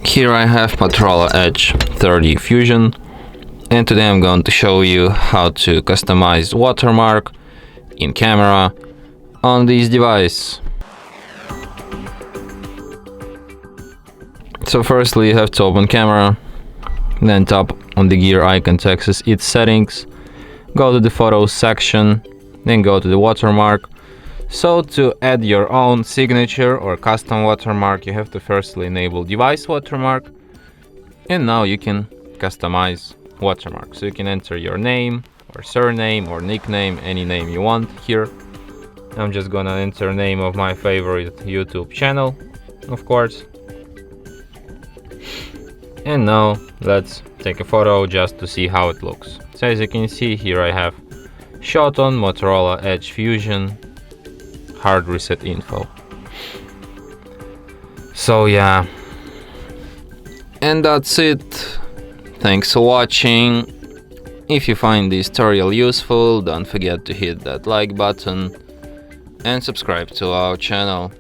Here I have Motorola Edge 30 Fusion, and today I'm going to show you how to customize watermark in camera on this device. So firstly you have to open camera, then tap on the gear icon to access its settings, go to the photos section, then go to the watermark. So to add your own signature or custom watermark, you have to firstly enable device watermark, and now you can customize watermark. So you can enter your name or surname or nickname, any name you want here. I'm just gonna enter name of my favorite YouTube channel, of course. And now let's take a photo just to see how it looks. So as you can see here, I have shot on Motorola Edge Fusion HardReset.Info. So yeah, and that's it. Thanks for watching. If you find this tutorial useful, don't forget to hit that like button and subscribe to our channel.